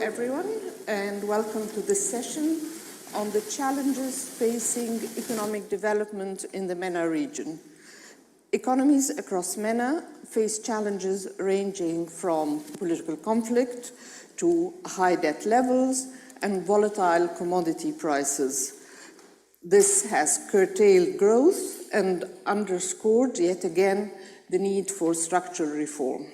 everyone, and welcome to this session on the challenges facing economic development in the MENA region. Economies across MENA face challenges ranging from political conflict to high debt levels and volatile commodity prices. This has curtailed growth and underscored, yet again, the need for structural reform.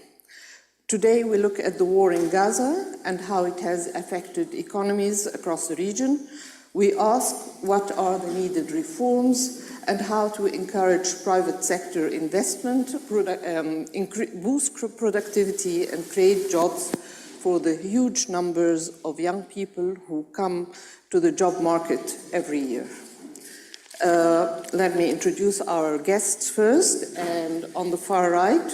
Today, we look at the war in Gaza and how it has affected economies across the region. We ask what are the needed reforms and how to encourage private sector investment, boost productivity and create jobs for the huge numbers of young people who come to the job market every year. Let me introduce our guests first, and on the far right,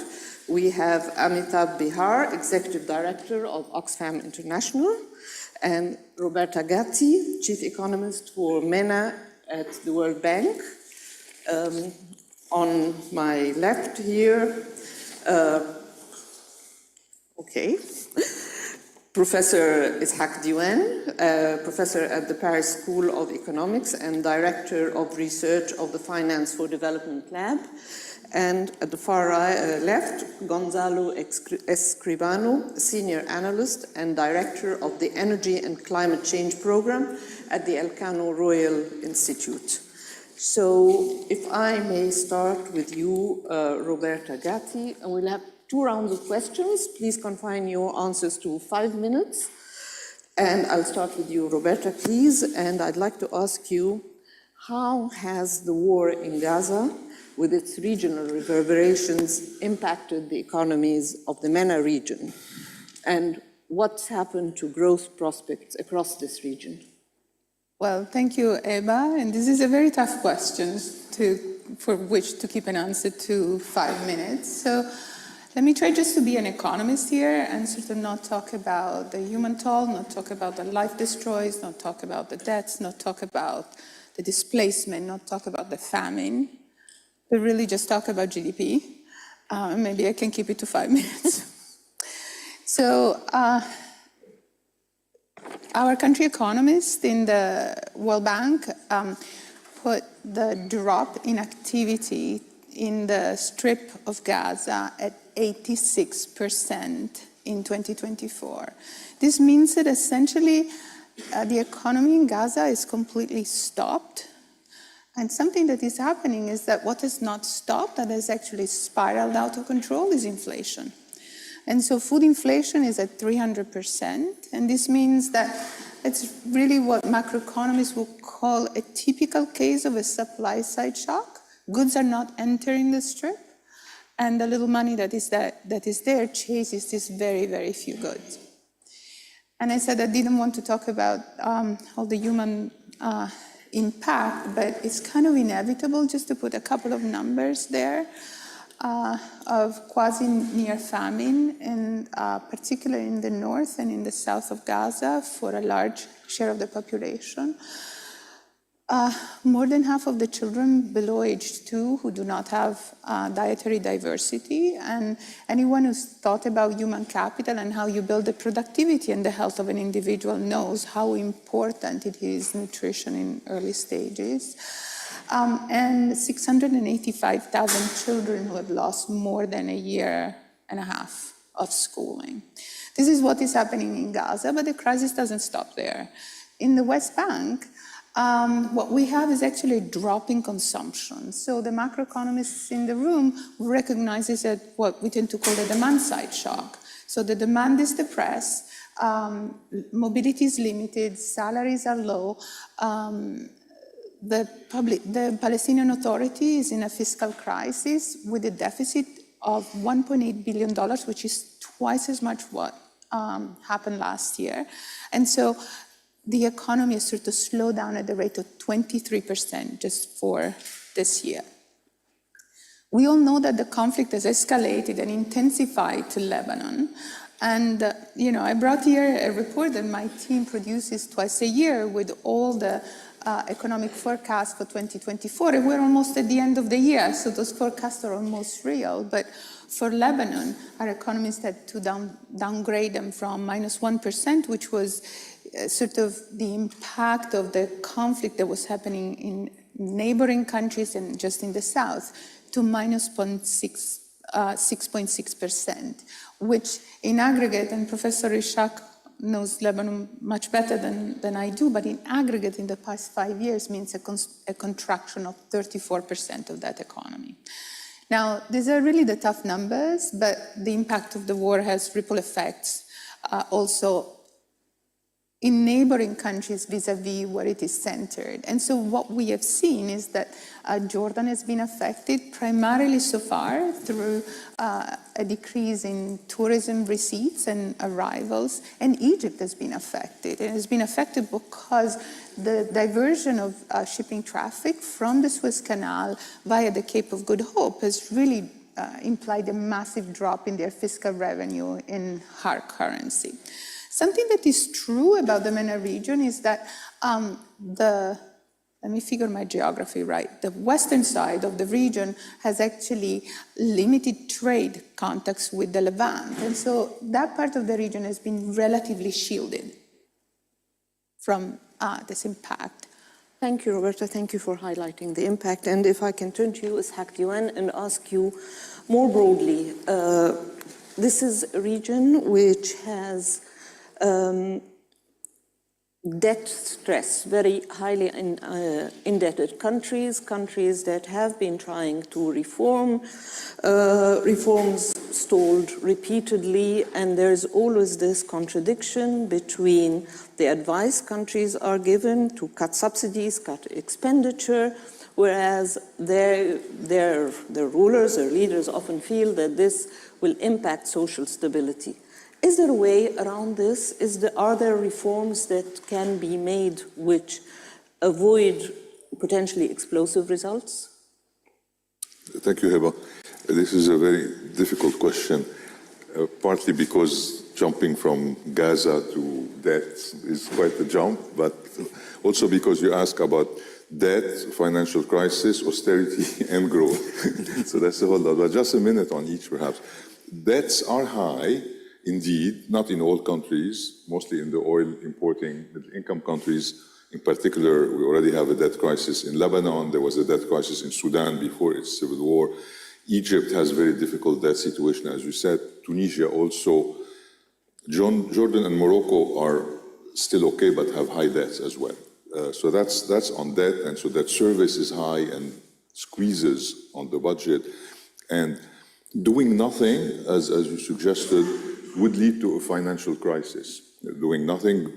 we have Amitabh Bihar, Executive Director of Oxfam International, and Roberta Gatti, Chief Economist for MENA at the World Bank. On my left here, Professor Ishaq Diwan, Professor at the Paris School of Economics and Director of Research of the Finance for Development Lab. And at the far left, Gonzalo Escribano, Senior Analyst and Director of the Energy and Climate Change Program at the Elcano Royal Institute. So if I may start with you, Roberta Gatti, and we'll have 2 rounds of questions. Please confine your answers to 5 minutes. And I'll start with you, Roberta, please. And I'd like to ask you, how has the war in Gaza, with its regional reverberations, impacted the economies of the MENA region? And what's happened to growth prospects across this region? Well, thank you, Eba. And this is a very tough question for which to keep an answer to 5 minutes. So let me try just to be an economist here and sort of not talk about the human toll, not talk about the life destroys, not talk about the deaths, not talk about the displacement, not talk about the famine, but really just talk about GDP. Maybe I can keep it to 5 minutes. So our country economist in the World Bank put the drop in activity in the Strip of Gaza at 86% in 2024. This means that essentially the economy in Gaza is completely stopped. And something that is happening is that what is not stopped, that has actually spiraled out of control, is inflation. And so food inflation is at 300%. And this means that it's really what macroeconomists will call a typical case of a supply side shock. Goods are not entering the Strip, and the little money that is there chases these very, very few goods. And I said I didn't want to talk about all the human impact, but it's kind of inevitable just to put a couple of numbers there of quasi-near famine, and particularly in the north and in the south of Gaza for a large share of the population. More than half of the children below age 2 who do not have dietary diversity, and anyone who's thought about human capital and how you build the productivity and the health of an individual knows how important it is nutrition in early stages. And 685,000 children who have lost more than a year and a half of schooling. This is what is happening in Gaza, but the crisis doesn't stop there. In the West Bank, what we have is actually a drop in consumption. So the macroeconomists in the room recognize this as what we tend to call a demand-side shock. So the demand is depressed, mobility is limited, salaries are low, the Palestinian Authority is in a fiscal crisis with a deficit of $1.8 billion, which is twice as much what happened last year. And so the economy is sort of slowed down at the rate of 23% just for this year. We all know that the conflict has escalated and intensified to Lebanon. And, I brought here a report that my team produces twice a year with all the economic forecasts for 2024. And we're almost at the end of the year, so those forecasts are almost real. But For Lebanon, our economists had to downgrade them from -1%, which was sort of the impact of the conflict that was happening in neighboring countries and just in the south, to -6.6%, which in aggregate, and Professor Ishaq knows Lebanon much better than I do, but in aggregate in the past 5 years means a contraction of 34% of that economy. Now, these are really the tough numbers, but the impact of the war has ripple effects also in neighboring countries vis-a-vis where it is centered. And so what we have seen is that Jordan has been affected primarily so far through a decrease in tourism receipts and arrivals, and Egypt has been affected. It has been affected because the diversion of shipping traffic from the Suez Canal via the Cape of Good Hope has really implied a massive drop in their fiscal revenue in hard currency. Something that is true about the MENA region is that let me figure my geography right, the western side of the region has actually limited trade contacts with the Levant. And so that part of the region has been relatively shielded from this impact. Thank you, Roberta. Thank you for highlighting the impact. And if I can turn to you, Ishaq Diwan, and ask you more broadly, this is a region which has debt stress, very highly indebted countries that have been trying to reform, reforms stalled repeatedly, and there's always this contradiction between the advice countries are given to cut subsidies, cut expenditure, whereas their rulers, their leaders often feel that this will impact social stability. Is there a way around this? Are there reforms that can be made which avoid potentially explosive results? Thank you, Heba. This is a very difficult question, partly because jumping from Gaza to debt is quite a jump, but also because you ask about debt, financial crisis, austerity, and growth. So that's a whole lot. But just a minute on each, perhaps. Debts are high. Indeed, not in all countries, mostly in the oil-importing middle-income countries. In particular, we already have a debt crisis in Lebanon. There was a debt crisis in Sudan before its civil war. Egypt has a very difficult debt situation, as you said. Tunisia also. Jordan and Morocco are still okay, but have high debts as well. So that's on debt, and so that service is high and squeezes on the budget. And doing nothing, as you suggested, would lead to a financial crisis. Doing nothing,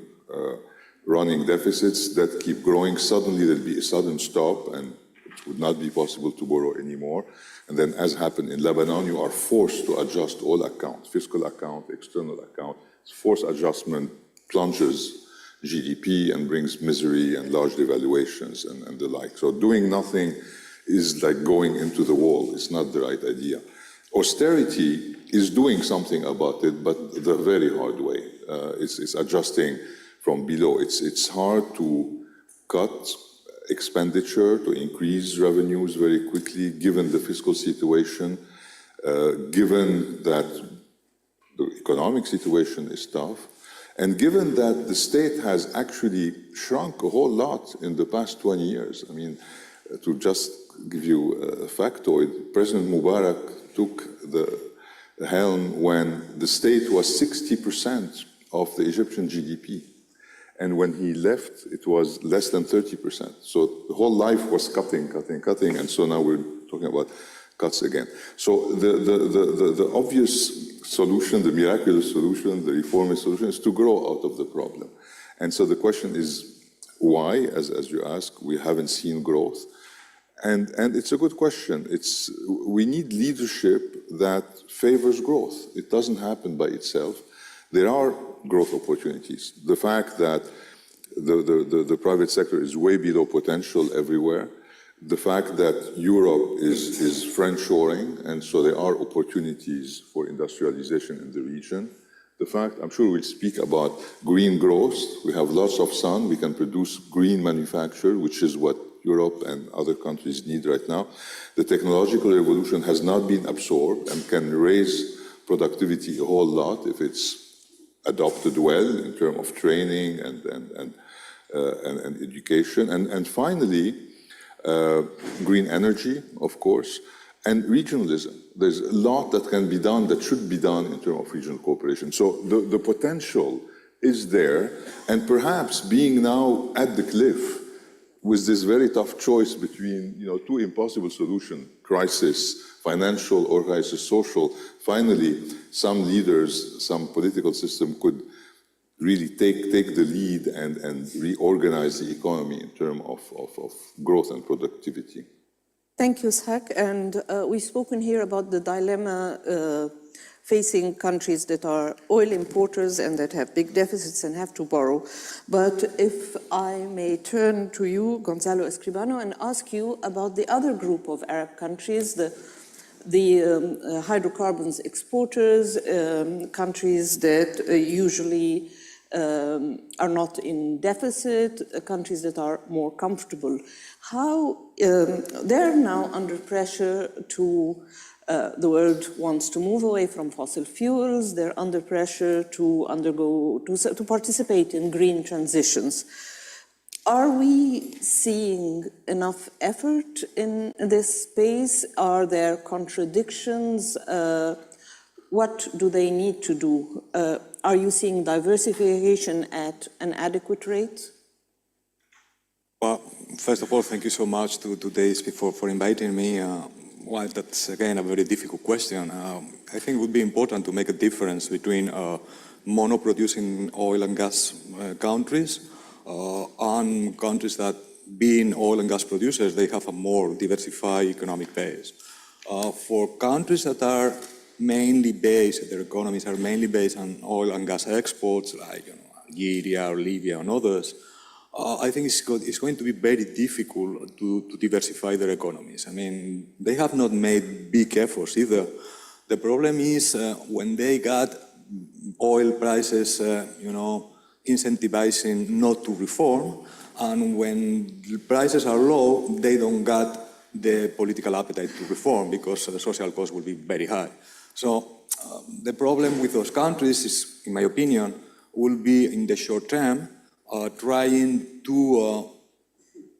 running deficits that keep growing, suddenly there'll be a sudden stop and it would not be possible to borrow anymore. And then, as happened in Lebanon, you are forced to adjust all accounts, fiscal account, external account. Forced adjustment plunges GDP and brings misery and large devaluations and the like. So doing nothing is like going into the wall. It's not the right idea. Austerity is doing something about it, but the very hard way. It's adjusting from below. It's hard to cut expenditure, to increase revenues very quickly, given the fiscal situation, given that the economic situation is tough, and given that the state has actually shrunk a whole lot in the past 20 years. I mean, to just give you a factoid, President Mubarak took the helm when the state was 60% of the Egyptian GDP. And when he left, it was less than 30%. So the whole life was cutting, and so now we're talking about cuts again. So the obvious solution, the miraculous solution, the reformist solution is to grow out of the problem. And so the question is why, as you ask, we haven't seen growth. And it's a good question. We need leadership that favors growth. It doesn't happen by itself. There are growth opportunities. The fact that the private sector is way below potential everywhere, the fact that Europe is friendshoring, and so there are opportunities for industrialization in the region, The fact, I'm sure we'll speak about green growth. We have lots of sun. We can produce green manufacture, which is what Europe and other countries need right now. The technological revolution has not been absorbed and can raise productivity a whole lot if it's adopted well in terms of training and education. And finally, green energy, of course, and regionalism. There's a lot that can be done, that should be done in terms of regional cooperation. So the potential is there, and perhaps being now at the cliff with this very tough choice between two impossible solutions, crisis financial or crisis social, finally some leaders, some political system could really take the lead and reorganize the economy in terms of growth and productivity. Thank you, Zach. And we've spoken here about the dilemma facing countries that are oil importers and that have big deficits and have to borrow. But if I may turn to you, Gonzalo Escribano, and ask you about the other group of Arab countries, the hydrocarbons exporters, countries that usually are not in deficit, countries that are more comfortable. How they're now under pressure to, the world wants to move away from fossil fuels, they're under pressure to participate in green transitions. Are we seeing enough effort in this space? Are there contradictions? What do they need to do? Are you seeing diversification at an adequate rate? Well, first of all, thank you so much to Daisy for inviting me. Well, that's, again, a very difficult question. I think it would be important to make a difference between mono-producing oil and gas countries and countries that, being oil and gas producers, they have a more diversified economic base. For countries that are mainly based, their economies are mainly based on oil and gas exports, like Algeria or Libya and others, I think it's going to be very difficult to diversify their economies. I mean, they have not made big efforts either. The problem is when they got oil prices, incentivizing not to reform, and when the prices are low, they don't got the political appetite to reform because the social cost will be very high. So the problem with those countries is, in my opinion, will be in the short term trying to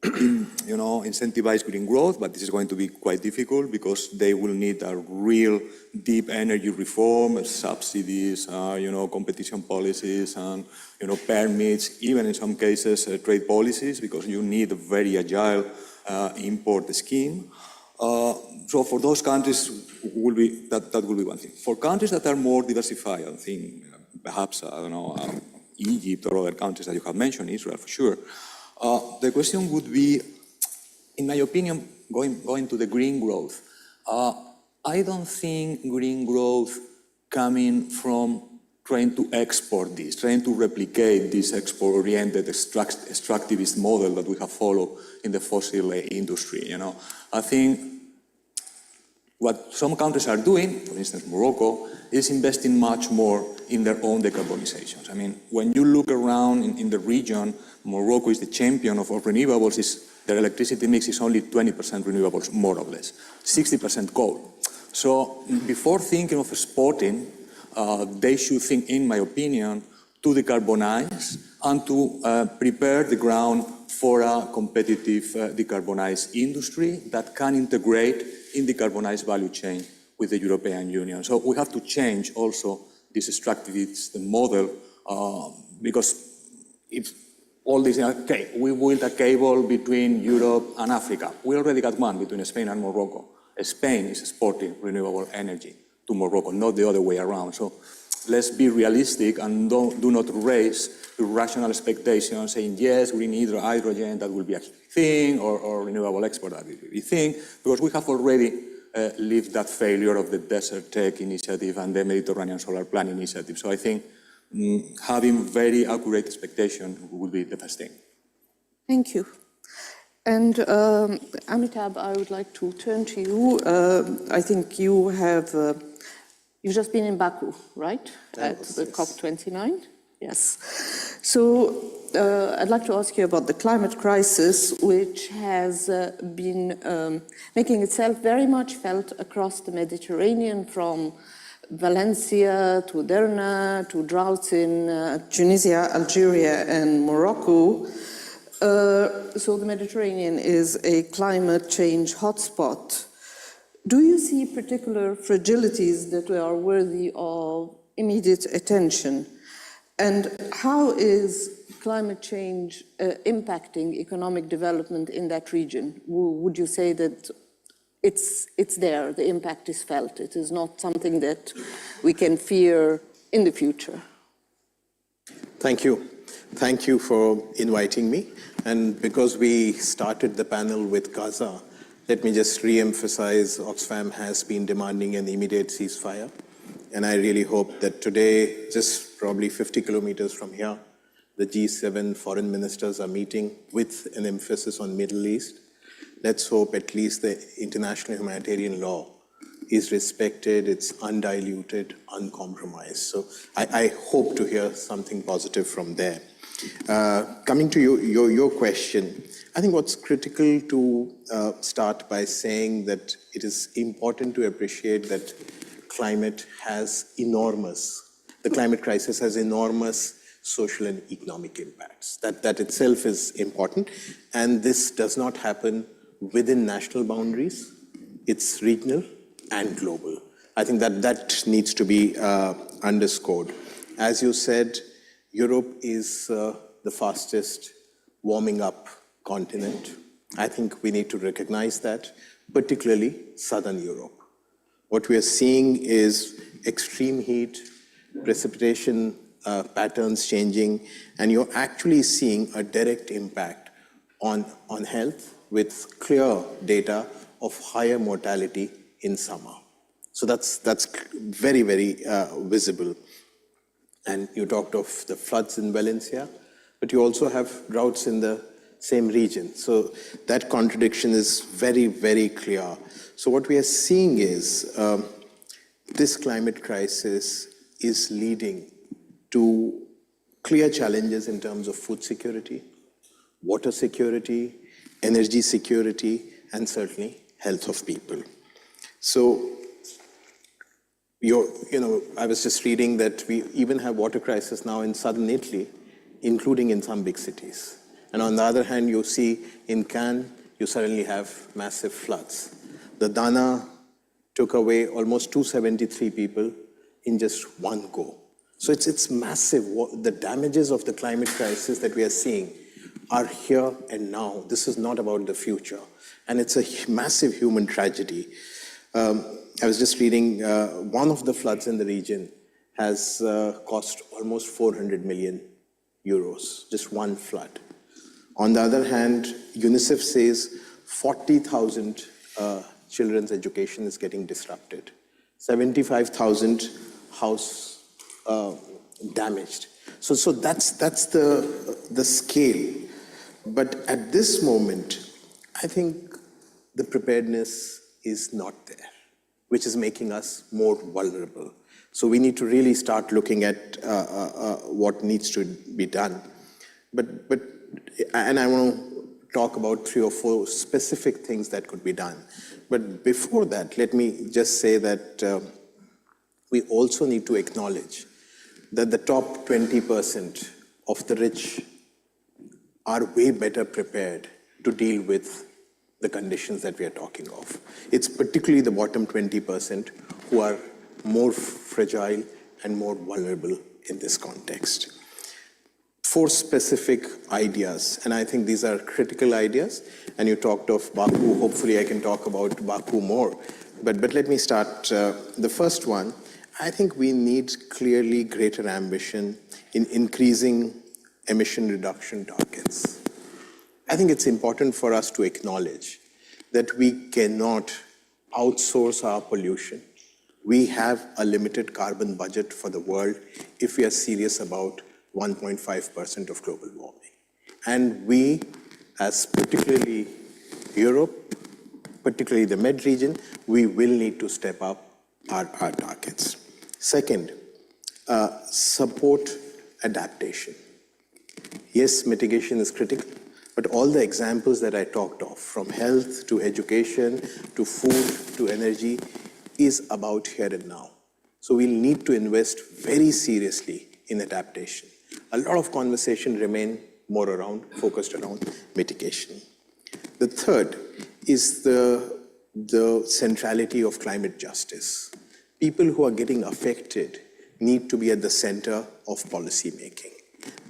incentivize green growth, but this is going to be quite difficult because they will need a real deep energy reform, subsidies, competition policies, and permits, even in some cases trade policies, because you need a very agile import scheme. So for those countries, that will be one thing. For countries that are more diversified, I think perhaps Egypt or other countries that you have mentioned, Israel for sure. The question would be, in my opinion, going to the green growth. I don't think green growth coming from trying to export this, trying to replicate this export-oriented extractivist model that we have followed in the fossil industry. I think what some countries are doing, for instance, Morocco, is investing much more in their own decarbonizations. I mean, when you look around in the region, Morocco is the champion of renewables. Their electricity mix is only 20% renewables, more or less, 60% coal. So before thinking of exporting, they should think, in my opinion, to decarbonize and to prepare the ground for a competitive decarbonized industry that can integrate in decarbonized value chain with the European Union. So we have to change also this extractivist model because if all this, okay, we built a cable between Europe and Africa. We already got one between Spain and Morocco. Spain is exporting renewable energy to Morocco, not the other way around. So let's be realistic and do not raise irrational expectations saying, yes, we need hydrogen, that will be a thing, or renewable export, that will be a thing, because we have already lived that failure of the Desert Tech Initiative and the Mediterranean Solar Plan Initiative. So I think having very accurate expectation would be the best thing. Thank you. And Amitabh, I would like to turn to you. I think you have You've just been in Baku, right? At the yes. COP29? Yes. So I'd like to ask you about the climate crisis, which has been making itself very much felt across the Mediterranean, from Valencia to Derna to droughts in Tunisia, Algeria, and Morocco. So the Mediterranean is a climate change hotspot. Do you see particular fragilities that are worthy of immediate attention? And how is climate change impacting economic development in that region? Would you say that it's there, the impact is felt, it is not something that we can fear in the future? Thank you. Thank you for inviting me. And because we started the panel with Gaza, let me just re-emphasize Oxfam has been demanding an immediate ceasefire. And I really hope that today, just probably 50 kilometers from here, the G7 foreign ministers are meeting with an emphasis on Middle East. Let's hope at least the international humanitarian law is respected, it's undiluted, uncompromised. So I hope to hear something positive from there. Coming to your question, I think what's critical to start by saying that it is important to appreciate that the climate crisis has enormous social and economic impacts. That itself is important. And this does not happen within national boundaries. It's regional and global. I think that needs to be underscored. As you said, Europe is the fastest warming up continent. I think we need to recognize that, particularly Southern Europe. What we are seeing is extreme heat, precipitation patterns changing, and you're actually seeing a direct impact on health with clear data of higher mortality in summer. So that's very, very visible. And you talked of the floods in Valencia, but you also have droughts in the same region. So that contradiction is very, very clear. So what we are seeing is this climate crisis is leading to clear challenges in terms of food security, water security, energy security, and certainly health of people. So I was just reading that we even have water crisis now in southern Italy, including in some big cities. And on the other hand, you see in Cannes, you suddenly have massive floods. The Dana took away almost 273 people in just one go. So it's massive. The damages of the climate crisis that we are seeing are here and now. This is not about the future. And it's a massive human tragedy. I was just reading, one of the floods in the region has cost almost 400 million euros, just one flood. On the other hand, UNICEF says 40,000 children's education is getting disrupted, 75,000 house damaged. So that's the scale. But at this moment, I think the preparedness is not there, which is making us more vulnerable. So we need to really start looking at what needs to be done. And I want to talk about 3 or 4 specific things that could be done. But before that, let me just say that we also need to acknowledge that the top 20% of the rich are way better prepared to deal with the conditions that we are talking of. It's particularly the bottom 20% who are more fragile and more vulnerable in this context. 4 specific ideas, and I think these are critical ideas, and you talked of Baku. Hopefully I can talk about Baku more, but let me start. The first one, I think we need clearly greater ambition in increasing emission reduction targets. I think it's important for us to acknowledge that we cannot outsource our pollution. We have a limited carbon budget for the world if we are serious about 1.5% of global warming. And we, as particularly Europe, particularly the Med region, we will need to step up our targets. Second, support adaptation. Yes, mitigation is critical, but all the examples that I talked of, from health to education to food to energy, is about here and now. So we'll need to invest very seriously in adaptation. A lot of conversation remain more focused around mitigation. The third is the centrality of climate justice. People who are getting affected need to be at the center of policy making.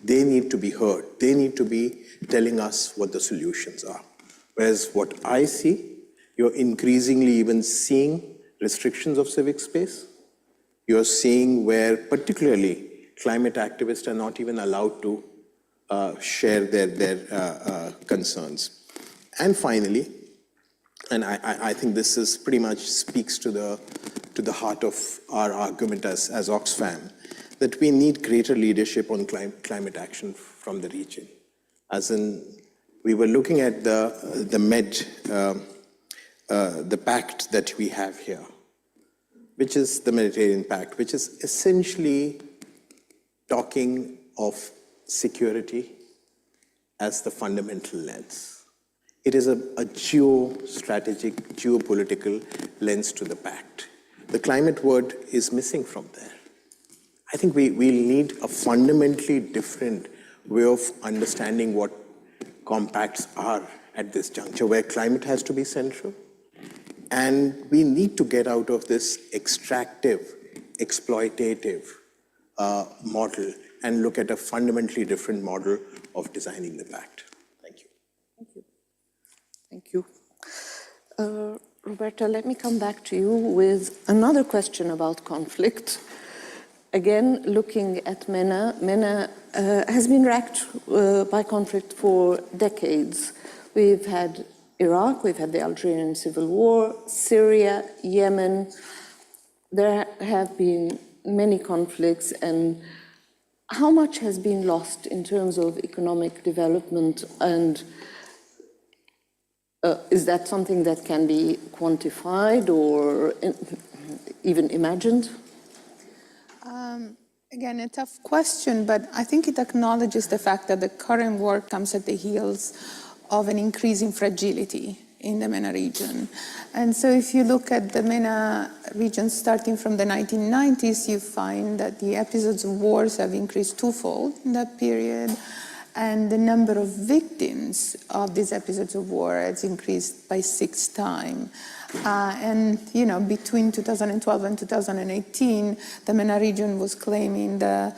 They need to be heard. They need to be telling us what the solutions are. Whereas what I see, you're increasingly even seeing restrictions of civic space. You're seeing where particularly climate activists are not even allowed to share their concerns. And finally, and I think this is pretty much speaks to the heart of our argument as Oxfam, that we need greater leadership on climate action from the region. As in, we were looking at the pact that we have here, which is the Mediterranean Pact, which is essentially talking of security as the fundamental lens. It is a geostrategic, geopolitical lens to the pact. The climate word is missing from there. I think we'll need a fundamentally different way of understanding what compacts are at this juncture, where climate has to be central. And we need to get out of this extractive, exploitative model and look at a fundamentally different model of designing the pact. Thank you. Thank you. Thank you. Roberta, let me come back to you with another question about conflict. Again, looking at MENA, MENA has been racked by conflict for decades. We've had Iraq, we've had the Algerian Civil War, Syria, Yemen. There have been many conflicts, and how much has been lost in terms of economic development, and is that something that can be quantified or even imagined? Again, a tough question, but I think it acknowledges the fact that the current war comes at the heels of an increasing fragility in the MENA region. And so if you look at the MENA region starting from the 1990s, you find that the episodes of wars have increased twofold in that period, and the number of victims of these episodes of war has increased by 6 times. And between 2012 and 2018, the MENA region was claiming the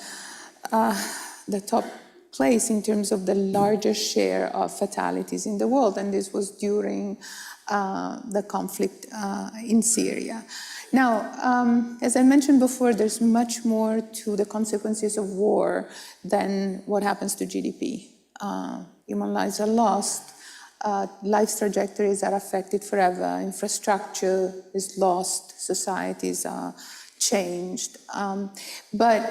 top place in terms of the largest share of fatalities in the world, and this was during the conflict in Syria. Now, as I mentioned before, there's much more to the consequences of war than what happens to GDP. Human lives are lost, life's trajectories are affected forever, infrastructure is lost, societies are changed. But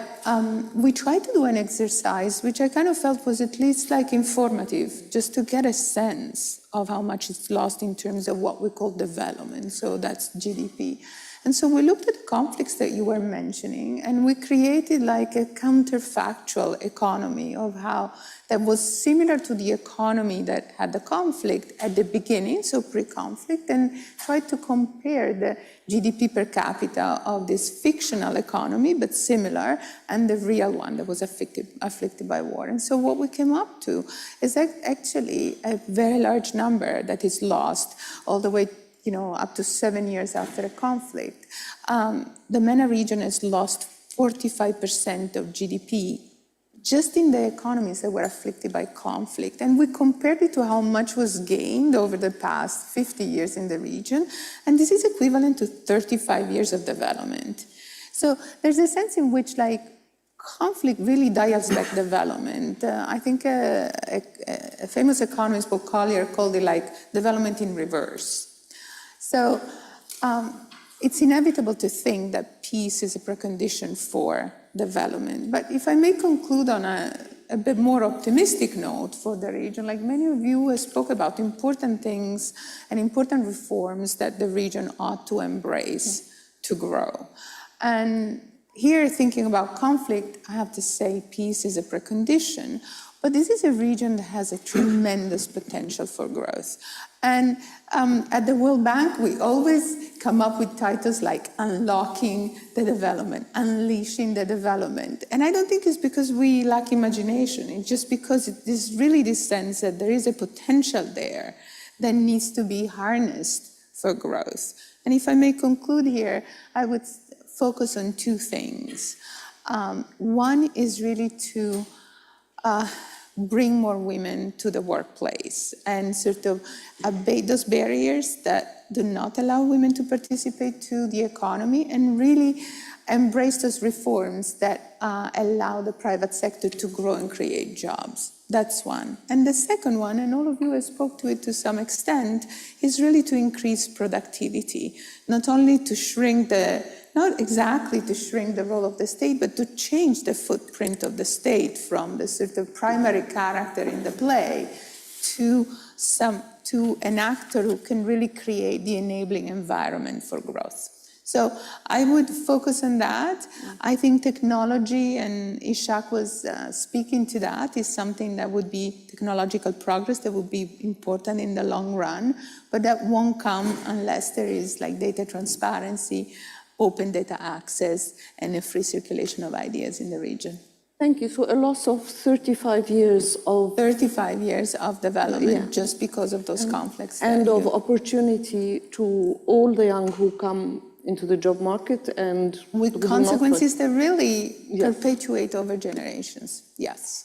we tried to do an exercise which I kind of felt was at least like informative, just to get a sense of how much is lost in terms of what we call development, so that's GDP. And so we looked at the conflicts that you were mentioning, and we created like a counterfactual economy of how that was similar to the economy that had the conflict at the beginning, so pre-conflict, and tried to compare the GDP per capita of this fictional economy, but similar, and the real one that was afflicted by war. And so what we came up to is actually a very large number that is lost all the way up to 7 years after a conflict. The MENA region has lost 45% of GDP just in the economies that were afflicted by conflict. And we compared it to how much was gained over the past 50 years in the region, and this is equivalent to 35 years of development. So there's a sense in which conflict really dials back development. I think a famous economist, Paul Collier, called it development in reverse. So it's inevitable to think that peace is a precondition for development. But if I may conclude on a bit more optimistic note for the region, like many of you spoke about important things and important reforms that the region ought to embrace to grow. And here, thinking about conflict, I have to say peace is a precondition, but this is a region that has a tremendous potential for growth. And at the World Bank, we always come up with titles like unlocking the development, unleashing the development. And I don't think it's because we lack imagination. It's just because there's really this sense that there is a potential there that needs to be harnessed for growth. And if I may conclude here, I would focus on two things. One is really to bring more women to the workplace and sort of abate those barriers that do not allow women to participate to the economy, and really embrace those reforms that allow the private sector to grow and create jobs. That's one. And the second one, and all of you have spoke to it to some extent, is really to increase productivity, not only to shrink not exactly to shrink the role of the state, but to change the footprint of the state from the sort of primary character in the play to an actor who can really create the enabling environment for growth. So I would focus on that. I think technology, and Ishak was speaking to that, is something that would be technological progress that would be important in the long run, but that won't come unless there is like data transparency, open data access, and a free circulation of ideas in the region. Thank you. So a loss of 35 years of... 35 years of development just because of those conflicts. And of opportunity to all the young who come into the job market, and with consequences that really perpetuate over generations. Yes.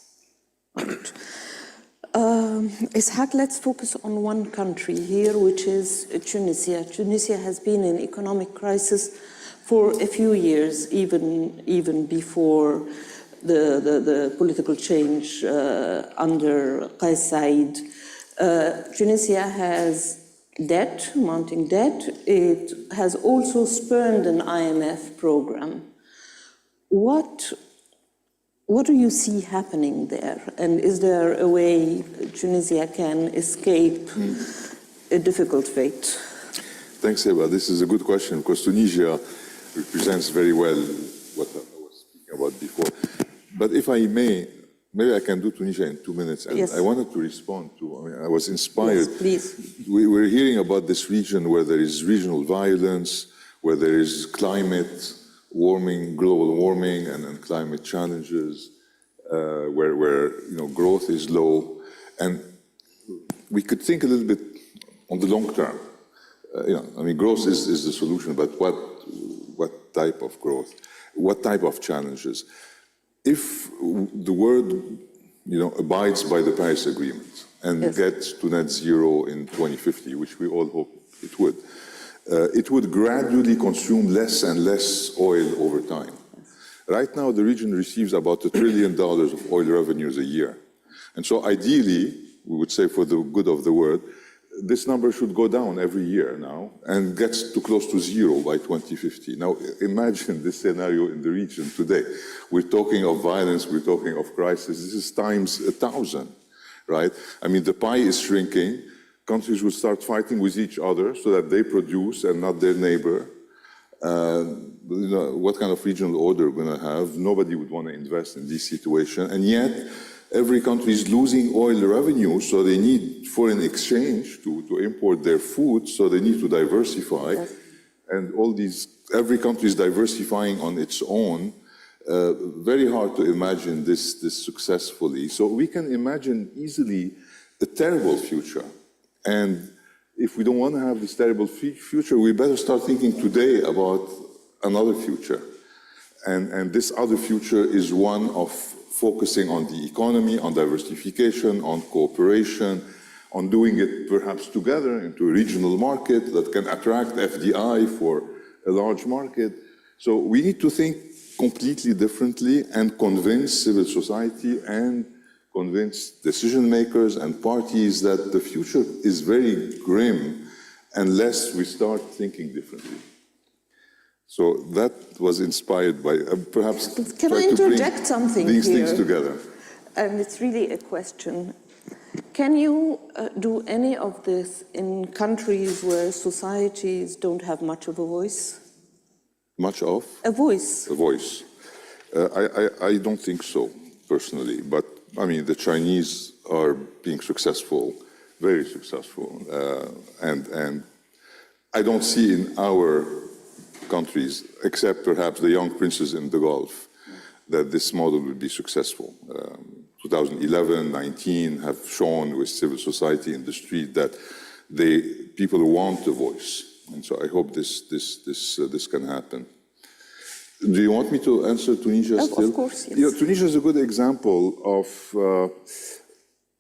Ishaq, let's focus on one country here, which is Tunisia. Tunisia has been in economic crisis for a few years, even before the political change under Qais Said. Tunisia has debt, mounting debt. It has also spurned an IMF program. What do you see happening there? And is there a way Tunisia can escape a difficult fate? Thanks, Eva. This is a good question, because Tunisia represents very well what I was speaking about before. But if I may, maybe I can do Tunisia in 2 minutes. And I wanted to respond to, I was inspired. Yes, please. We're hearing about this region where there is regional violence, where there is climate warming, global warming, and climate challenges, where growth is low. And we could think a little bit on the long term. Growth is the solution, but what type of growth? What type of challenges? If the world, abides by the Paris Agreement and gets to net zero in 2050, which we all hope it would gradually consume less and less oil over time. Right now, the region receives about $1 trillion of oil revenues a year. And so ideally, we would say for the good of the world, this number should go down every year now and gets to close to zero by 2050. Now, imagine this scenario in the region today. We're talking of violence, we're talking of crisis. This is times 1,000, right? The pie is shrinking. Countries will start fighting with each other so that they produce and not their neighbor. What kind of regional order we're going to have? Nobody would want to invest in this situation. And yet, every country is losing oil revenue, so they need foreign exchange to import their food, so they need to diversify. Yes. And every country is diversifying on its own. Very hard to imagine this successfully. So we can imagine easily a terrible future. And if we don't want to have this terrible future, we better start thinking today about another future. And this other future is one of focusing on the economy, on diversification, on cooperation, on doing it perhaps together into a regional market that can attract FDI for a large market. So we need to think completely differently and convince civil society and convince decision makers and parties that the future is very grim unless we start thinking differently. So that was inspired by perhaps Can I interject something these here? things together. And it's really a question. Can you do any of this in countries where societies don't have much of a voice? Much of? A voice. A voice. I don't think so, personally. But, I mean, the Chinese are being successful, very successful. And I don't see in our countries, except perhaps the young princes in the Gulf, that this model will be successful. 2011, 19 have shown with civil society in the street that people want a voice. And so I hope this can happen. Do you want me to answer Tunisia still? Of course, yes. You know, Tunisia is a good example of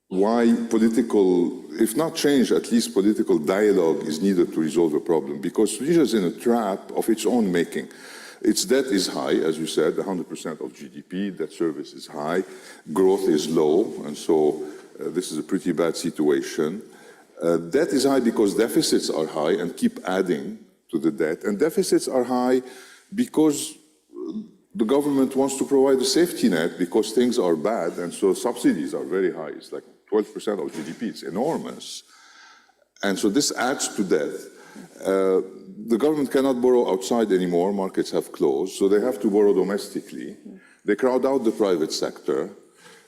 why political, if not change, at least political dialogue is needed to resolve a problem. Because Tunisia is in a trap of its own making. Its debt is high, as you said, 100% of GDP, debt service is high, growth is low, and so this is a pretty bad situation. Debt is high because deficits are high and keep adding to the debt. And deficits are high because the government wants to provide a safety net because things are bad, and so subsidies are very high. It's like 12% of GDP, it's enormous. And so this adds to debt. The government cannot borrow outside anymore, markets have closed, so they have to borrow domestically. They crowd out the private sector.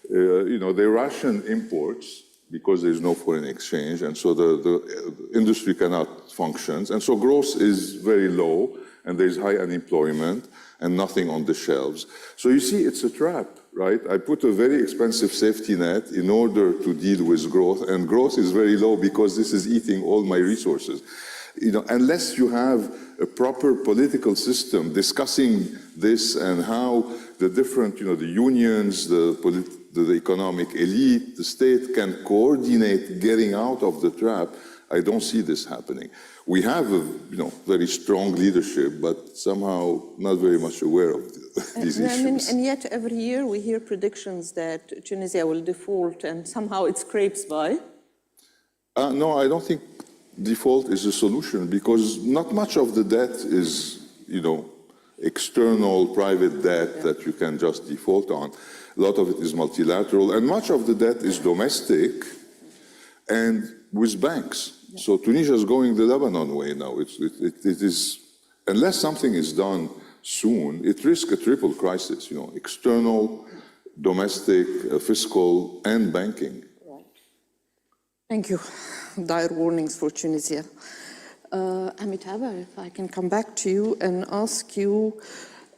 They ration imports because there's no foreign exchange, and so the industry cannot function. And so growth is very low, and there's high unemployment, and nothing on the shelves. So you see, it's a trap, right? I put a very expensive safety net in order to deal with growth, and growth is very low because this is eating all my resources. Unless you have a proper political system discussing this and how the different, the unions, the economic elite, the state can coordinate getting out of the trap, I don't see this happening. We have a very strong leadership, but somehow not very much aware of these issues. And yet every year we hear predictions that Tunisia will default and somehow it scrapes by. No, I don't think default is a solution because not much of the debt is, external private debt that you can just default on. A lot of it is multilateral, and much of the debt is domestic and with banks. So Tunisia is going the Lebanon way now. It is, unless something is done soon, it risks a triple crisis, external, domestic, fiscal, and banking. Right. Thank you. Dire warnings for Tunisia. Amitabh, if I can come back to you and ask you,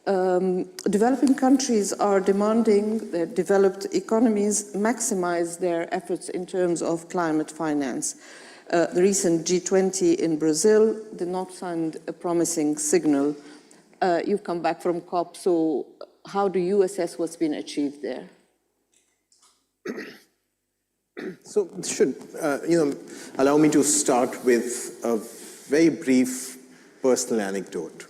developing countries are demanding that developed economies maximize their efforts in terms of climate finance. The recent G20 in Brazil did not send a promising signal. You've come back from COP, so how do you assess what's been achieved there? So this should, allow me to start with a very brief personal anecdote.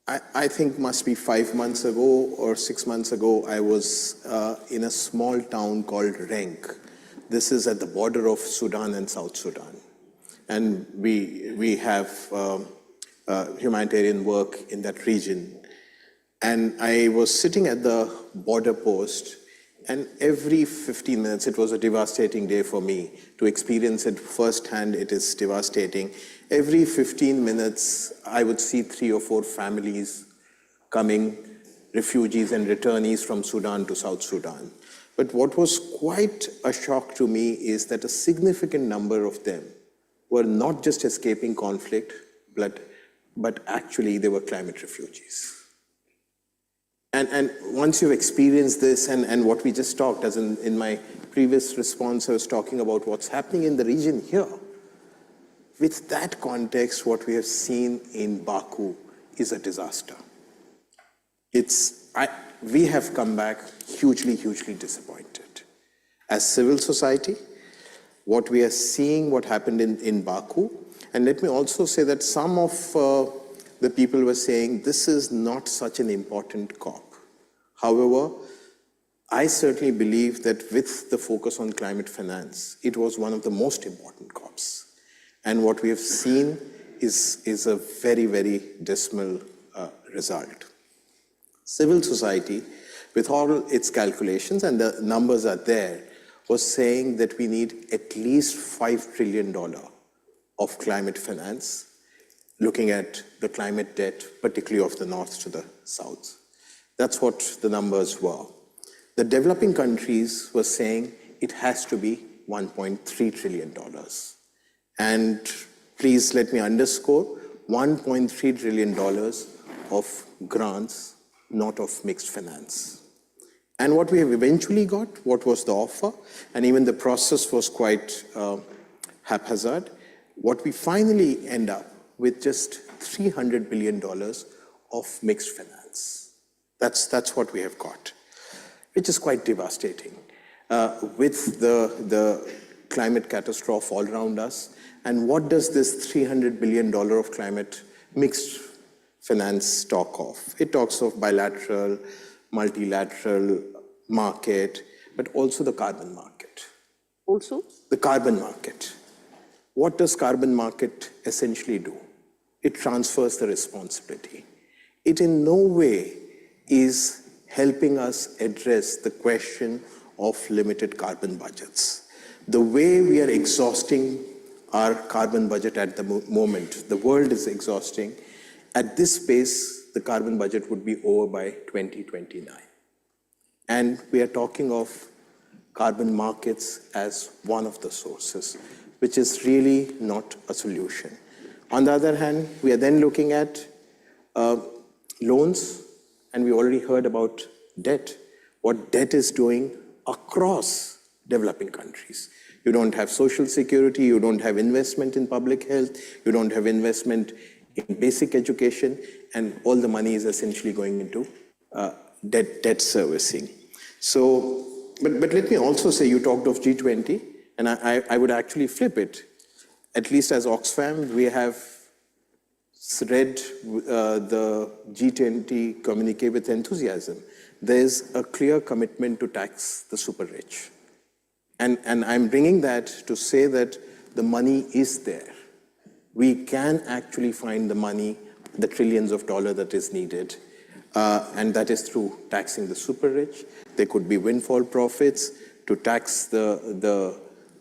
I think must be 5 months ago or 6 months ago, I was in a small town called Renk. This is at the border of Sudan and South Sudan. And we have humanitarian work in that region. And I was sitting at the border post, and every 15 minutes, it was a devastating day for me to experience it firsthand. It is devastating. Every 15 minutes, I would see 3 or 4 families coming, refugees and returnees from Sudan to South Sudan. But what was quite a shock to me is that a significant number of them were not just escaping conflict, but actually they were climate refugees. And once you've experienced this, and what we just talked, as in my previous response, I was talking about what's happening in the region here. With that context, what we have seen in Baku is a disaster. We have come back hugely, hugely disappointed. As civil society, what we are seeing, what happened in Baku, and let me also say that some of the people were saying this is not such an important COP. However, I certainly believe that with the focus on climate finance, it was one of the most important COPs. And what we have seen is a very, very dismal result. Civil society, with all its calculations, and the numbers are there, was saying that we need at least $5 trillion of climate finance looking at the climate debt, particularly of the north to the south. That's what the numbers were. The developing countries were saying it has to be $1.3 trillion. And please let me underscore, $1.3 trillion of grants, not of mixed finance. And what we have eventually got, what was the offer, and even the process was quite haphazard, what we finally end up with just $300 billion of mixed finance. That's what we have got, which is quite devastating. With the climate catastrophe all around us, and what does this $300 billion of climate mixed finance talk of? It talks of bilateral, multilateral market, but also the carbon market. Also? The carbon market. What does carbon market essentially do? It transfers the responsibility. It in no way is helping us address the question of limited carbon budgets. The way we are exhausting our carbon budget at the moment, the world is exhausting, at this pace, the carbon budget would be over by 2029. And we are talking of carbon markets as one of the sources, which is really not a solution. On the other hand, we are then looking at loans, and we already heard about debt, what debt is doing across developing countries. You don't have social security, you don't have investment in public health, you don't have investment in basic education, and all the money is essentially going into debt servicing. So, but let me also say, you talked of G20, and I would actually flip it. At least as Oxfam, we have read the G20 communique with enthusiasm. There's a clear commitment to tax the super rich. And I'm bringing that to say that the money is there. We can actually find the money, the trillions of dollars that is needed, and that is through taxing the super rich. There could be windfall profits to tax the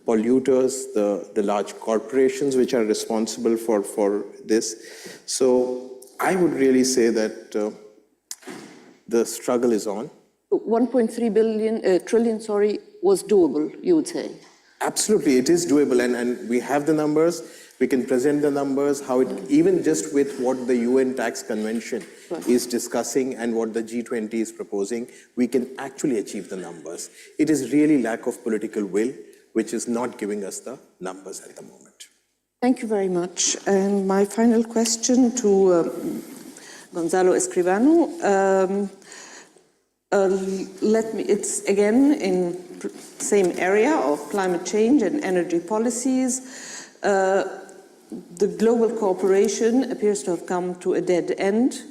polluters, the large corporations which are responsible for this. So I would really say that the struggle is on. 1.3 trillion, was doable, you would say? Absolutely, it is doable, and we have the numbers. We can present the numbers, how it, even just with what the UN Tax Convention is discussing and what the G20 is proposing, we can actually achieve the numbers. It is really lack of political will, which is not giving us the numbers at the moment. Thank you very much. And my final question to Gonzalo Escrivano. It's again in same area of climate change and energy policies. The global cooperation appears to have come to a dead end.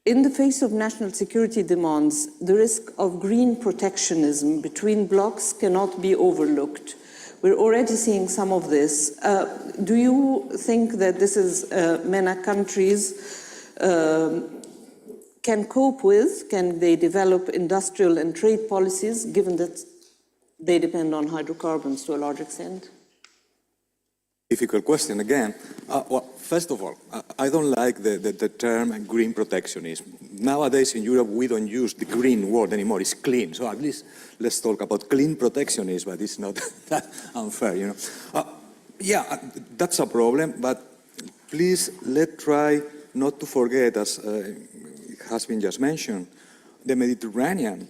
In the face of national security demands, the risk of green protectionism between blocs cannot be overlooked. We're already seeing some of this. Do you think that this is MENA countries can cope with? Can they develop industrial and trade policies, given that they depend on hydrocarbons to a large extent? Difficult question again. Well, first of all, I don't like the term green protectionism. Nowadays in Europe, we don't use the green word anymore. It's clean. So at least let's talk about clean protectionism, but it's not that unfair, you know. Yeah, that's a problem, but please let's try not to forget, as it has been just mentioned, the Mediterranean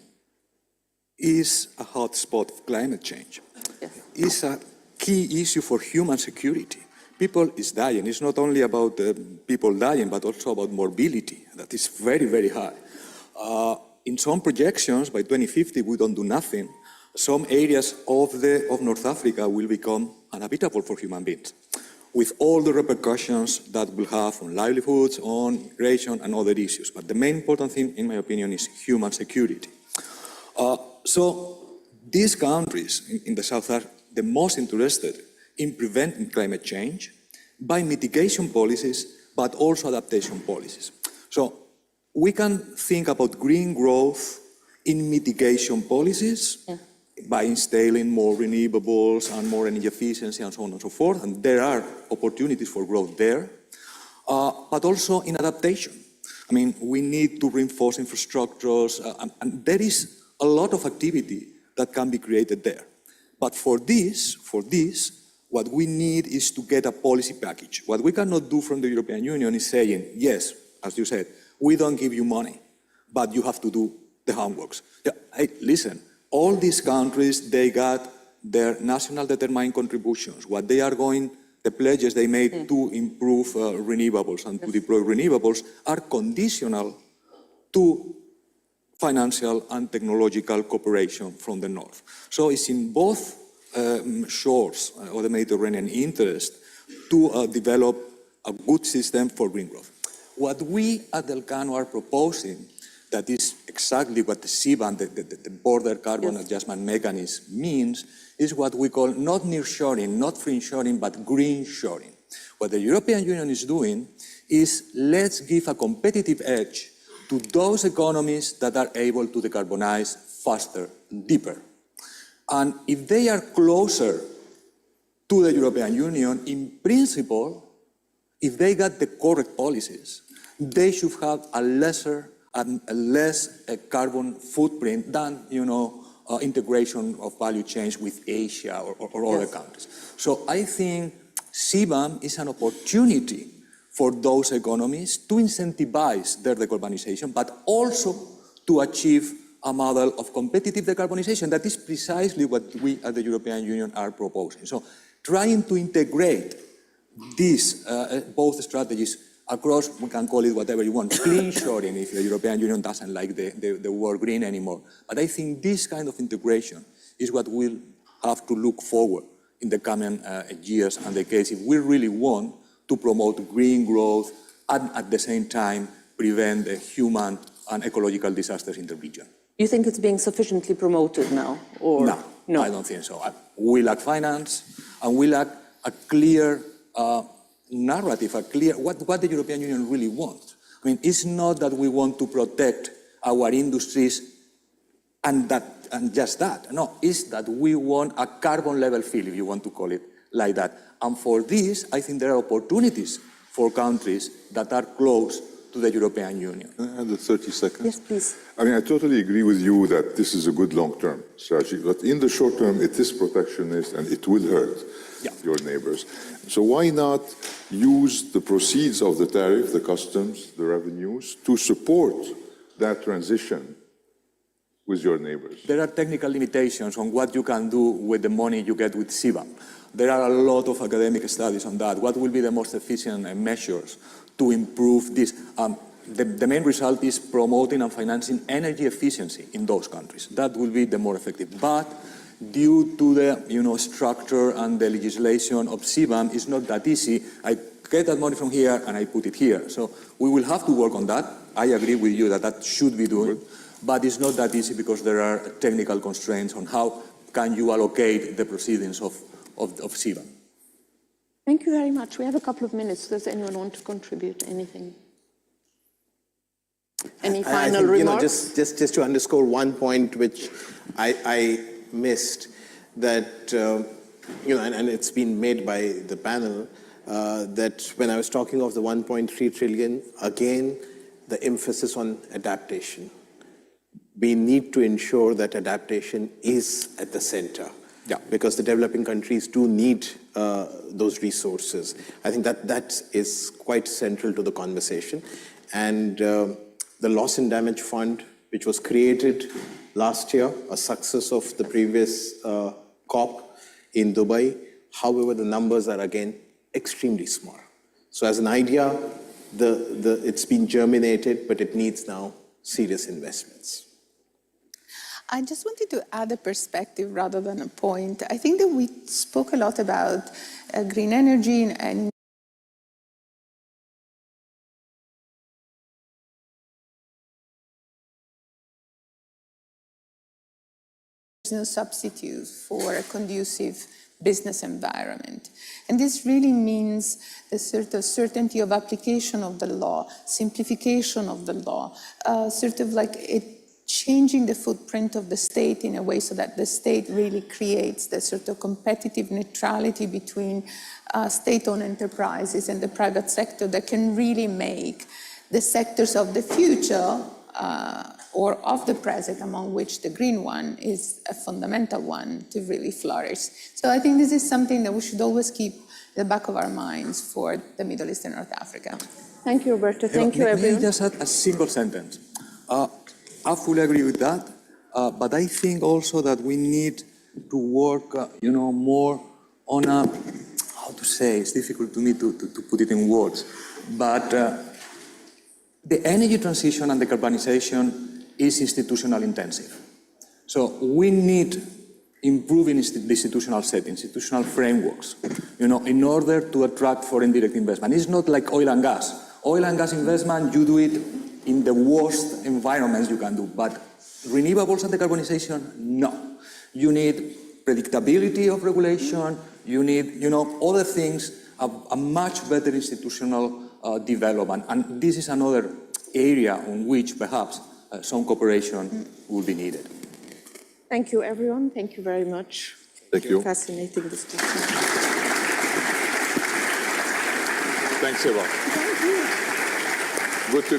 is a hot spot of climate change. Yes. It's a key issue for human security. People is dying. It's not only about people dying, but also about morbidity. That is very, very high. In some projections, by 2050, we don't do nothing. Some areas of North Africa will become uninhabitable for human beings, with all the repercussions that will have on livelihoods, on migration, and other issues. But the main important thing, in my opinion, is human security. So these countries in the South are the most interested in preventing climate change by mitigation policies, but also adaptation policies. So we can think about green growth in mitigation policies by installing more renewables and more energy efficiency and so on and so forth, and there are opportunities for growth there. but also in adaptation. I mean, we need to reinforce infrastructures, and there is a lot of activity that can be created there. But for this, what we need is to get a policy package. What we cannot do from the European Union is saying, yes, as you said, we don't give you money, but you have to do the homeworks. Yeah, hey, listen, all these countries, they got their national determined contributions, what they are going, the pledges they made to improve renewables and to deploy renewables are conditional to financial and technological cooperation from the north. So it's in both shores of the Mediterranean interest to develop a good system for green growth. What we at Elcano are proposing, that is exactly what the CBAM, the Border Carbon Adjustment Mechanism, means, is what we call not nearshoring, not friendshoring, but green shoring. What the European Union is doing is let's give a competitive edge to those economies that are able to decarbonize faster, deeper. And if they are closer to the European Union, in principle, if they got the correct policies, they should have a less carbon footprint than, integration of value chains with Asia or other countries. So I think CBAM is an opportunity for those economies to incentivize their decarbonization, but also to achieve a model of competitive decarbonization that is precisely what we at the European Union are proposing. So trying to integrate these both strategies across, we can call it whatever you want, clean shoring if the European Union doesn't like the word green anymore. But I think this kind of integration is what we'll have to look forward in the coming years and decades if we really want to promote green growth and at the same time prevent the human and ecological disasters in the region. You think it's being sufficiently promoted now? Or? No, I don't think so. We lack finance and we lack a clear narrative, what the European Union really wants. I mean, it's not that we want to protect our industries and just that. No, it's that we want a carbon level field, if you want to call it like that. And for this, I think there are opportunities for countries that are close to the European Union. Can I have the 30 seconds? Yes, please. I mean, I totally agree with you that this is a good long-term strategy, but in the short term, it is protectionist and it will hurt your neighbors. So why not use the proceeds of the tariff, the customs, the revenues, to support that transition with your neighbors? There are technical limitations on what you can do with the money you get with CBAM. There are a lot of academic studies on that. What will be the most efficient measures to improve this? The main result is promoting and financing energy efficiency in those countries. That will be the more effective. But due to the structure and the legislation of CBAM, it's not that easy. I get that money from here and I put it here. So we will have to work on that. I agree with you that that should be done, but it's not that easy because there are technical constraints on how can you allocate the proceedings of CBAM. Thank you very much. We have a couple of minutes. Does anyone want to contribute anything? Any final remarks? Just to underscore one point which I missed, that and it's been made by the panel, that when I was talking of the 1.3 trillion, again, the emphasis on adaptation. We need to ensure that adaptation is at the center. Yeah, because the developing countries do need those resources. I think that is quite central to the conversation. And the Loss and Damage Fund, which was created last year, a success of the previous COP in Dubai. However, the numbers are again extremely small. So as an idea, it's been germinated, but it needs now serious investments. I just wanted to add a perspective rather than a point. I think that we spoke a lot about green energy and no substitute for a conducive business environment. And this really means a sort of certainty of application of the law, simplification of the law, sort of like a changing the footprint of the state in a way so that the state really creates the sort of competitive neutrality between state-owned enterprises and the private sector that can really make the sectors of the future or of the present, among which the green one is a fundamental one, to really flourish. So I think this is something that we should always keep in the back of our minds for the Middle East and North Africa. Thank you, Roberto. Thank you, May I everyone. just add a single sentence? I fully agree with that, but I think also that we need to work, more on a, how to say, it's difficult to me to put it in words, but the energy transition and decarbonization is institutional intensive. So we need improving the institutional settings, institutional frameworks, in order to attract foreign direct investment. It's not like oil and gas. Oil and gas investment, you do it in the worst environments you can do, but renewables and decarbonization, no. You need predictability of regulation, you need, other things, a much better institutional development. And this is another area on which perhaps some cooperation will be needed. Thank you, everyone. Thank you very much. Thank you. Fascinating discussion. Thanks, Eva. Thank you. Good to